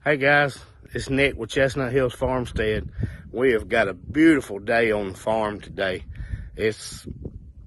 Hey guys, it's Nick with Chestnut Hills Farmstead. We have got a beautiful day on the farm today. It's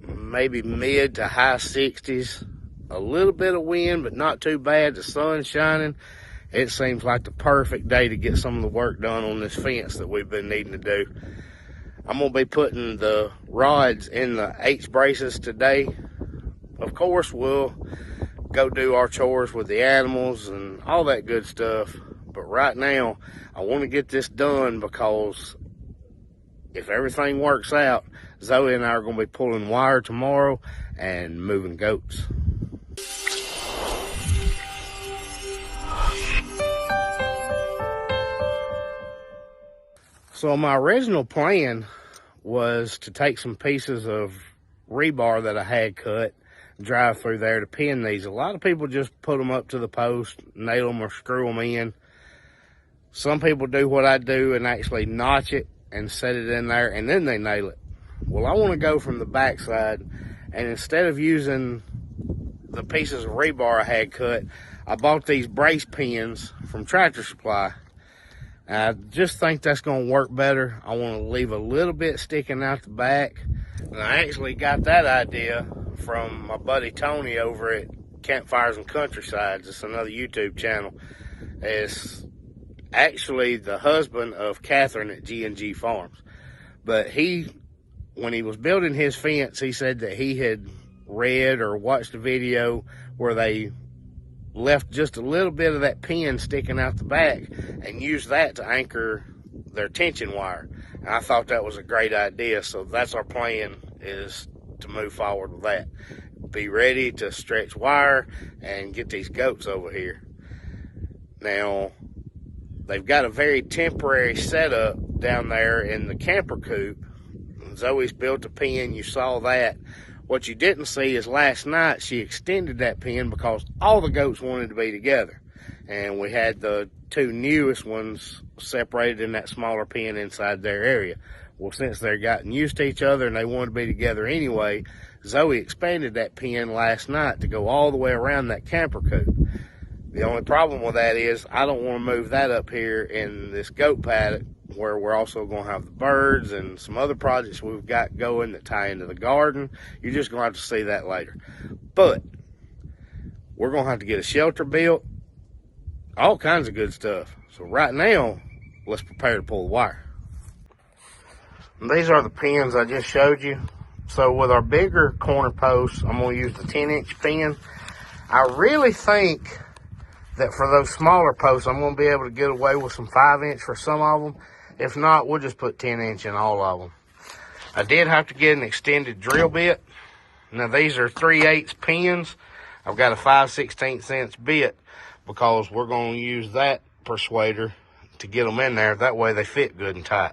maybe mid to high 60s, a little bit of wind, but not too bad. The sun's shining. It seems like the perfect day to get some of the work done on this fence that we've been needing to do. I'm gonna be putting the rods in the H braces today. Of course, we'll go do our chores with the animals and all that good stuff. But right now, I want to get this done because if everything works out, Zoe and I are going to be pulling wire tomorrow and moving goats. So my original plan was to take some pieces of rebar that I had cut, drive through there to pin these. A lot of people just put them up to the post, nail them or screw them in. Some people do what I do and actually notch it and set it in there and then they nail it. Well, I want to go from the backside, and instead of using the pieces of rebar I had cut, I bought these brace pins from Tractor Supply. I just think that's going to work better. I want to leave a little bit sticking out the back. And I actually got that idea from my buddy Tony over at Campfires and Countrysides. It's another YouTube channel. It's actually the husband of Catherine at G&G Farms. But when he was building his fence, he said that he had read or watched a video where they left just a little bit of that pin sticking out the back and used that to anchor their tension wire. And I thought that was a great idea, so that's our plan, is to move forward with that. Be ready to stretch wire and get these goats over here. Now, they've got a very temporary setup down there in the camper coop. Zoe's built a pen, you saw that. What you didn't see is last night she extended that pen because all the goats wanted to be together. And we had the two newest ones separated in that smaller pen inside their area. Well, since they're gotten used to each other and they wanted to be together anyway, Zoe expanded that pen last night to go all the way around that camper coop. The only problem with that is I don't want to move that up here in this goat paddock where we're also going to have the birds and some other projects we've got going that tie into the garden. You're just going to have to see that later. But we're going to have to get a shelter built, all kinds of good stuff. So right now, let's prepare to pull the wire. And these are the pins I just showed you. So with our bigger corner posts, I'm going to use the 10-inch pin. I really think that for those smaller posts, I'm going to be able to get away with some 5-inch for some of them. If not, we'll just put 10-inch in all of them. I did have to get an extended drill bit. Now, these are 3/8 pins. I've got a 5/16 bit because we're going to use that persuader to get them in there. That way they fit good and tight.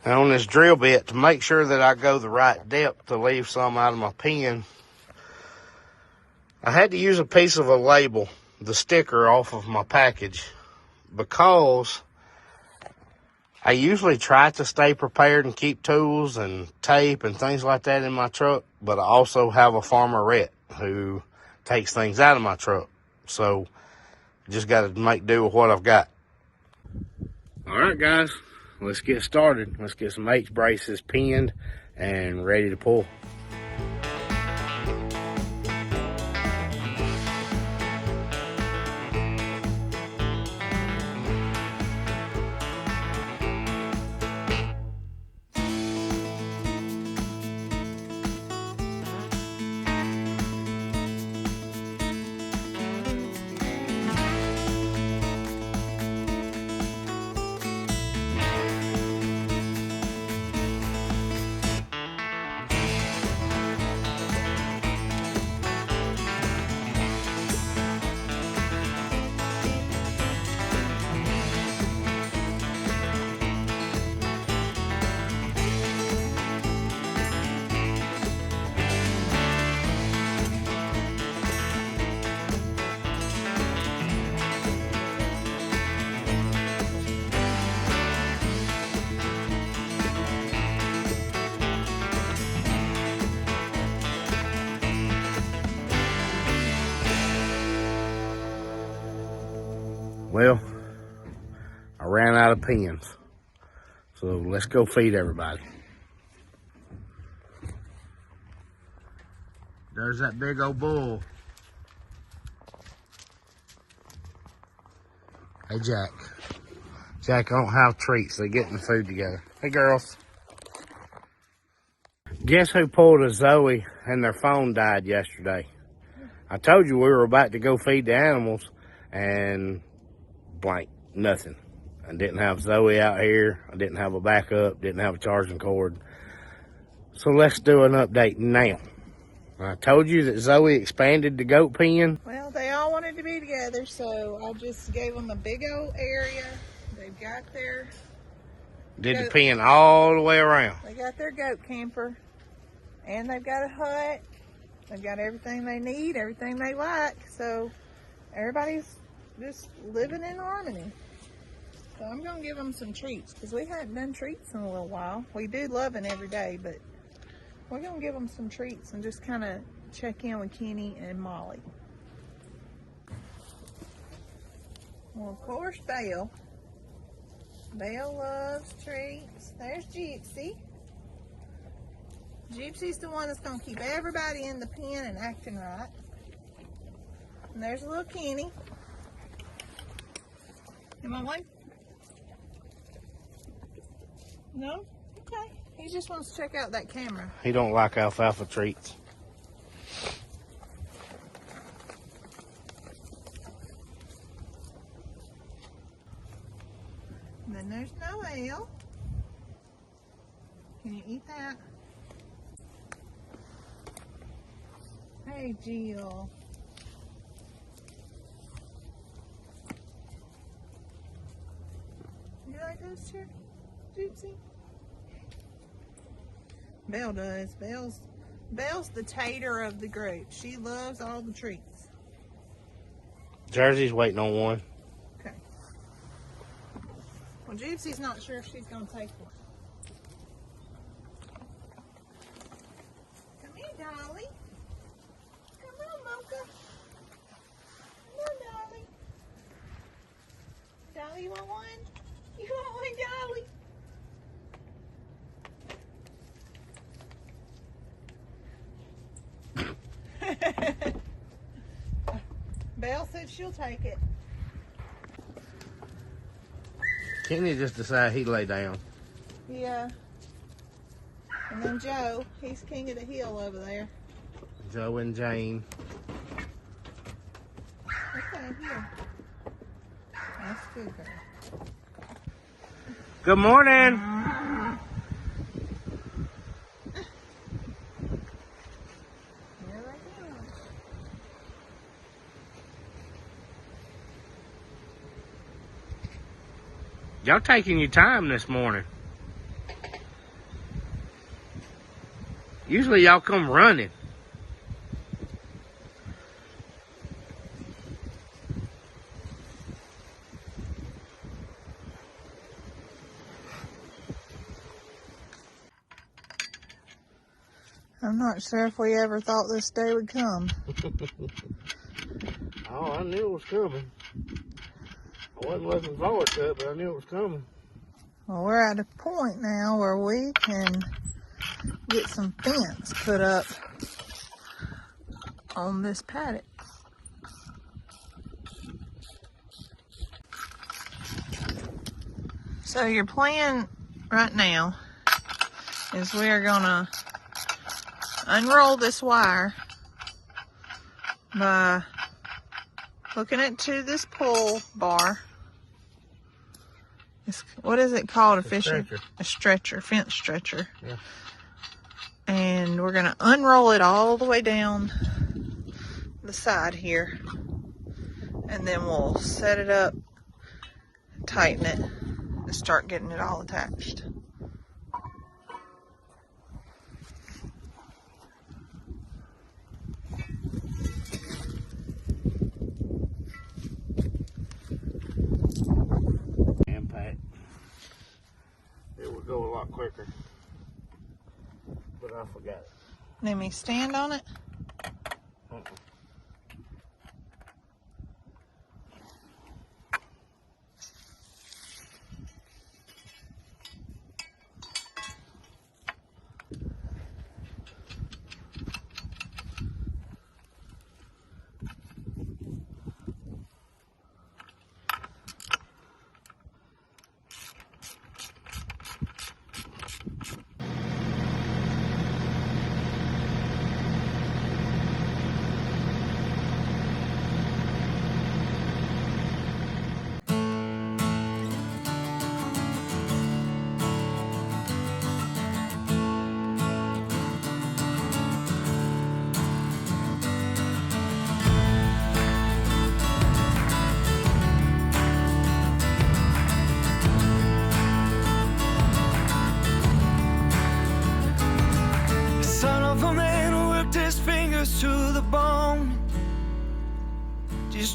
Now, on this drill bit, to make sure that I go the right depth to leave some out of my pin, I had to use a piece of a label, the sticker off of my package, because I usually try to stay prepared and keep tools and tape and things like that in my truck, but I also have a farmerette who takes things out of my truck. So just got to make do with what I've got. All right, guys, let's get started. Let's get some H braces pinned and ready to pull. Well, I ran out of pens. So let's go feed everybody. There's that big old bull. Hey, Jack. Jack, I don't have treats. They're getting the food together. Hey, girls. Guess who pulled a Zoe and their phone died yesterday? I told you we were about to go feed the animals and blank, nothing. I didn't have Zoe out here. I didn't have a backup, didn't have a charging cord. So let's do an update now. I told you that Zoe expanded the goat pen. Well, they all wanted to be together, so I just gave them a big old area. They've got their... Did the pen all the way around. They got their goat camper, and they've got a hut. They've got everything they need, everything they like, so everybody's just living in harmony. So I'm going to give them some treats, because we hadn't done treats in a little while. We do loving every day, but we're going to give them some treats and just kind of check in with Kenny and Molly. Well, of course, Belle. Belle loves treats. There's Gypsy. Gypsy's the one that's going to keep everybody in the pen and acting right. And there's a little Kenny. You want one? No? Okay. He just wants to check out that camera. He don't like alfalfa treats. And then there's Noelle. Can you eat that? Hey, Jill. You like those here, Gypsy? Belle does. Belle's the tater of the group. She loves all the treats. Jersey's waiting on one. Okay. Well, Gypsy's not sure if she's going to take one. Come here, Dolly. Come on, Mocha. Come on, Dolly. Dolly, you want one? You want one, Dolly? Belle said she'll take it. Kenny just decided he'd lay down. Yeah. And then Joe, he's king of the hill over there. Joe and Jane. Okay, here. That's good, girl. Good morning. Y'all taking your time this morning. Usually y'all come running. I'm not sure if we ever thought this day would come. Oh, I knew it was coming. I wasn't looking forward to it, but I knew it was coming. Well, we're at a point now where we can get some fence put up on this paddock. So your plan right now is we are gonna unroll this wire by hooking it to this pull bar. What is it called? A stretcher, fence stretcher. Yeah. And we're gonna unroll it all the way down the side here. And then we'll set it up, tighten it, and start getting it all attached. Impact. It would go a lot quicker. But I forgot it. Let me stand on it.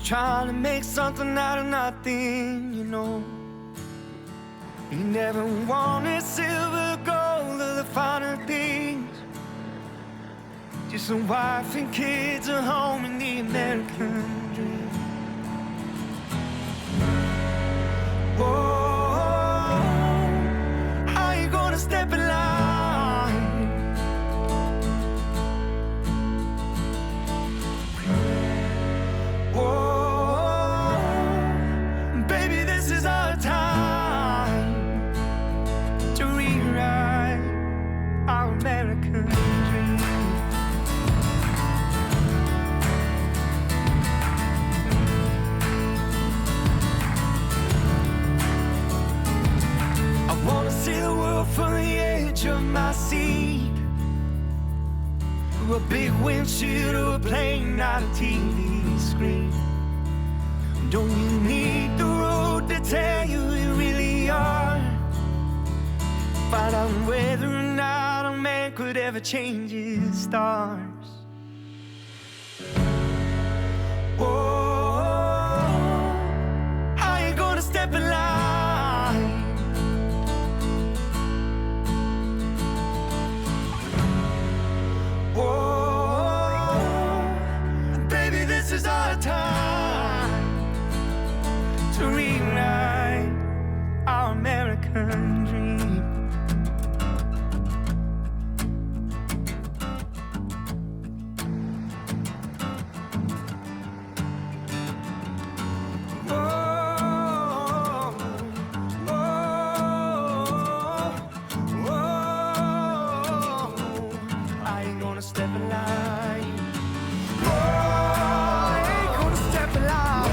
trying to make something out of nothing, you know. You never wanted silver, gold, or the finer things. Just a wife and kids, a home in the American dream. Whoa, how you gonna step in line? Whoa, baby, this is our time to rewrite our American dream. I wanna see the world from the edge of my seat, through a big windshield or a plane, not a TV screen. Don't you need the road to tell you you really are? Find out whether or not a man could ever change his stars. Whoa, how you gonna step in line? Whoa, baby, this is our time to rewrite our American dream. Whoa, whoa, whoa, I ain't gonna step in line. Whoa, I ain't gonna step in line.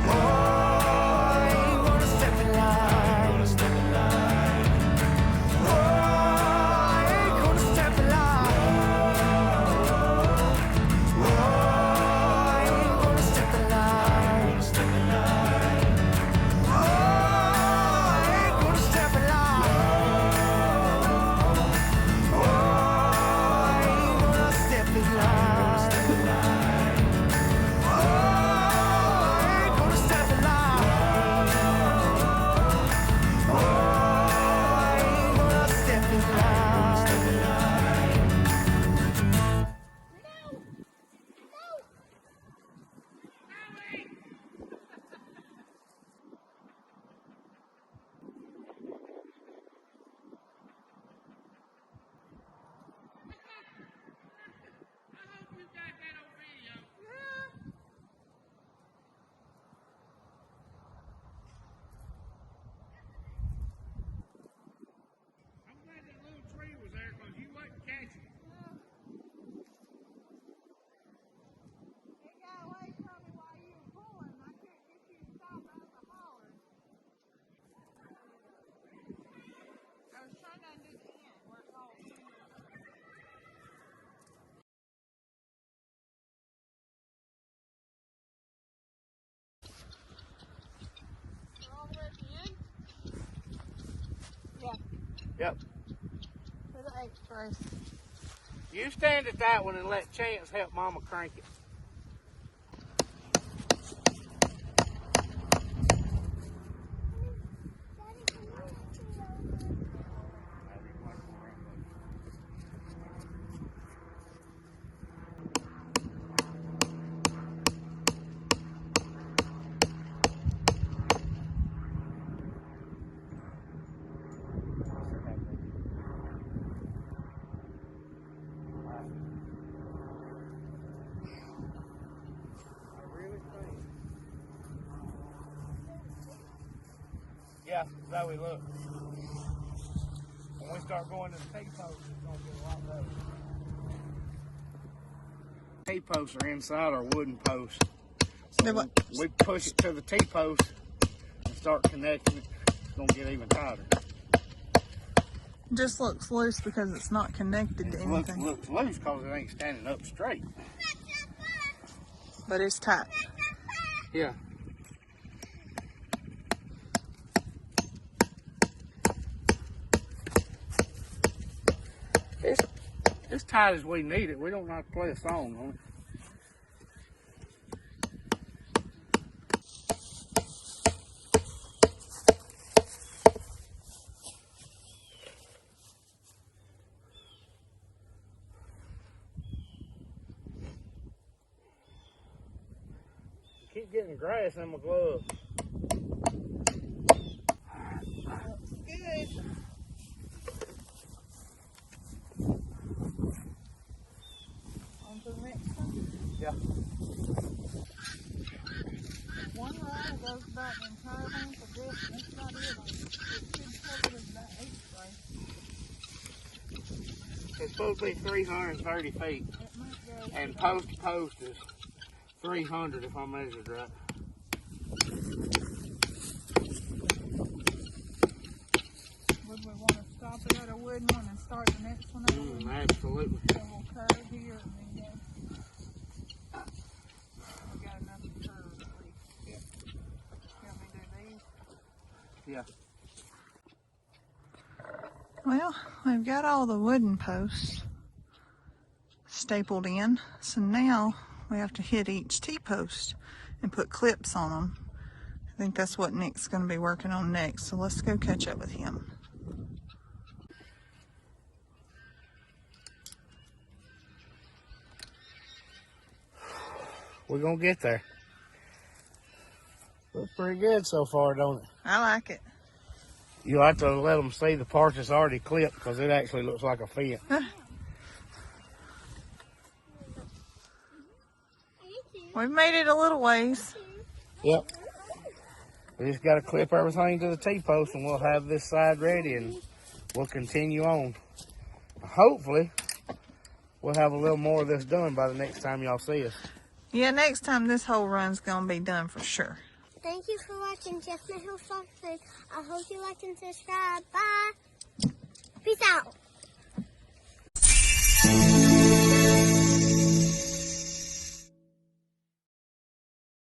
Whoa, I ain't gonna step in line. Whoa, I ain't gonna step in line. Whoa, I ain't gonna step in line. Whoa, I ain't gonna step in line. Whoa, I ain't gonna step in line. Whoa, I ain't gonna step in line. Whoa, I ain't gonna step in line. I'm glad that little tree was there because you wasn't catching it. It got away from me while you were pulling. I couldn't get you to stop out the holler. I was trying to undo the end where it's all We're all the way at the end? Yeah, Yep. for the eighth race. You stand at that one and let Chance help Mama crank it. Yeah, Zoe, look. When we start going to the T-posts, it's going to get a lot better. T-posts are inside our wooden posts. So we push it to the T-post and start connecting it. It's going to get even tighter. Just looks loose because it's not connected to anything. It looks loose because it ain't standing up straight. But it's tight. Yeah. It's tight as we need it. We don't have to play a song on it. keep getting grass in my glove. Looks good. On to the next one. Yeah. One ride goes about the entire length of this, and that's about it. It should cover about 8 spray. It's supposed to be 330 feet. It might go. And post to post is 300 if I measured right. Would we want to stop it at a wooden one and start the next one over? Absolutely. So we'll curve here and then go. We got another curve at least. Yeah. Want me to do these? Yeah. Well, we've got all the wooden posts stapled in, so now we have to hit each T-post and put clips on them. I think that's what Nick's going to be working on next, so let's go catch up with him. We're going to get there. Looks pretty good so far, don't it? I like it. You'll have to let them see the part that's already clipped because it actually looks like a fence. We've made it a little ways. Yep. We just got to clip everything to the T-post and we'll have this side ready and we'll continue on. Hopefully, we'll have a little more of this done by the next time y'all see us. Yeah, next time this whole run's going to be done for sure. Thank you for watching Chestnut Hill Food. I hope you like and subscribe. Bye. Peace out.